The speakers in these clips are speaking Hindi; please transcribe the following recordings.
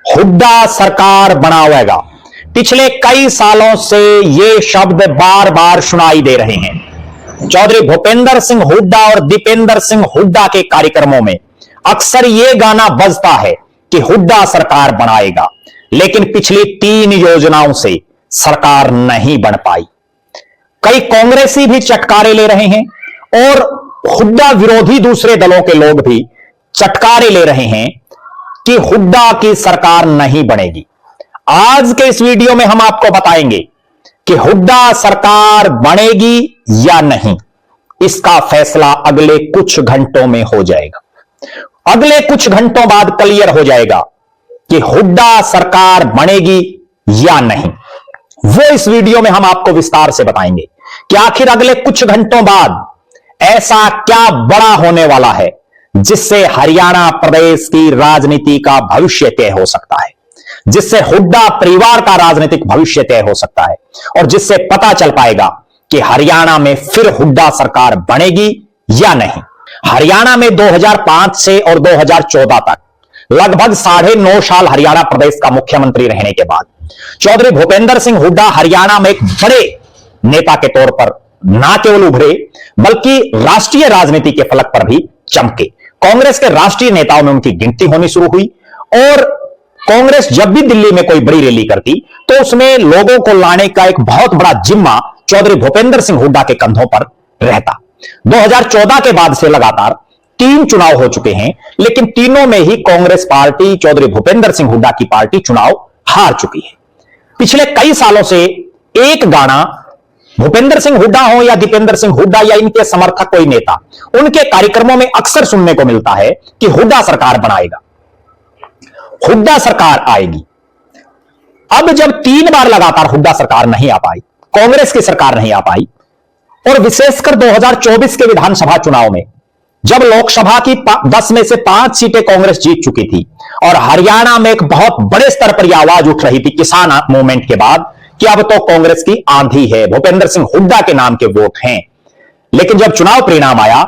हुड्डा सरकार बनावेगा। पिछले कई सालों से ये शब्द बार बार सुनाई दे रहे हैं। चौधरी भूपेंद्र सिंह हुड्डा और दीपेंद्र सिंह हुड्डा के कार्यक्रमों में अक्सर ये गाना बजता है कि हुड्डा सरकार बनाएगा, लेकिन पिछली 3 योजनाओं से सरकार नहीं बन पाई। कई कांग्रेसी भी चटकारे ले रहे हैं और हुड्डा विरोधी दूसरे दलों के लोग भी चटकारे ले रहे हैं कि हुड्डा की सरकार नहीं बनेगी। आज के इस वीडियो में हम आपको बताएंगे कि हुड्डा सरकार बनेगी या नहीं। इसका फैसला अगले कुछ घंटों में हो जाएगा। अगले कुछ घंटों बाद क्लियर हो जाएगा कि हुड्डा सरकार बनेगी या नहीं। वो इस वीडियो में हम आपको विस्तार से बताएंगे कि आखिर अगले कुछ घंटों बाद ऐसा क्या बड़ा होने वाला है जिससे हरियाणा प्रदेश की राजनीति का भविष्य तय हो सकता है, जिससे हुड्डा परिवार का राजनीतिक भविष्य तय हो सकता है और जिससे पता चल पाएगा कि हरियाणा में फिर हुड्डा सरकार बनेगी या नहीं। हरियाणा में 2005 से और 2014 तक लगभग 9.5 साल हरियाणा प्रदेश का मुख्यमंत्री रहने के बाद चौधरी भूपेंद्र सिंह हुड्डा हरियाणा में एक बड़े नेता के तौर पर ना केवल उभरे बल्कि राष्ट्रीय राजनीति के फलक पर भी चमके। कांग्रेस के राष्ट्रीय नेताओं में उनकी गिनती होनी शुरू हुई और कांग्रेस जब भी दिल्ली में कोई बड़ी रैली करती तो उसमें लोगों को लाने का एक बहुत बड़ा जिम्मा चौधरी भूपेंद्र सिंह हुड्डा के कंधों पर रहता। 2014 के बाद से लगातार 3 चुनाव हो चुके हैं, लेकिन तीनों में ही कांग्रेस पार्टी, चौधरी भूपेंद्र सिंह हुड्डा की पार्टी चुनाव हार चुकी है। पिछले कई सालों से एक गाना भूपेंद्र सिंह हुड्डा हो या दीपेंद्र सिंह हुड्डा या इनके समर्थक कोई नेता, उनके कार्यक्रमों में अक्सर सुनने को मिलता है कि हुड्डा सरकार बनाएगा, हुड्डा सरकार आएगी। अब जब 3 बार लगातार हुड्डा सरकार नहीं आ पाई, कांग्रेस की सरकार नहीं आ पाई और विशेषकर 2024 के विधानसभा चुनाव में जब लोकसभा की 10 में से 5 सीटें कांग्रेस जीत चुकी थी और हरियाणा में एक बहुत बड़े स्तर पर यह आवाज उठ रही थी किसान मूवमेंट के बाद कि अब तो कांग्रेस की आंधी है, भूपेंद्र सिंह हुड्डा के नाम के वोट हैं, लेकिन जब चुनाव परिणाम आया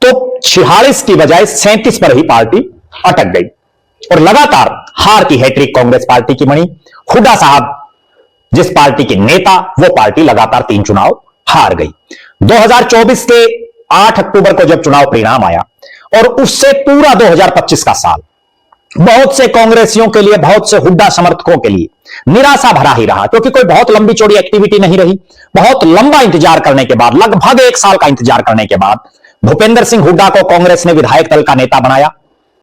तो 46 की बजाय 37 पर ही पार्टी अटक गई और लगातार हार की हैट्रिक कांग्रेस पार्टी की बनी। हुड्डा साहब जिस पार्टी के नेता, वो पार्टी लगातार 3 चुनाव हार गई। 2024 के 8 अक्टूबर को जब चुनाव परिणाम आया और उससे पूरा 2025 का साल बहुत से कांग्रेसियों के लिए, बहुत से हुड्डा समर्थकों के लिए निराशा भरा ही रहा, क्योंकि कोई बहुत लंबी चौड़ी एक्टिविटी नहीं रही। बहुत लंबा इंतजार करने के बाद, लगभग 1 साल का इंतजार करने के बाद भूपेंद्र सिंह हुड्डा को कांग्रेस ने विधायक दल का नेता बनाया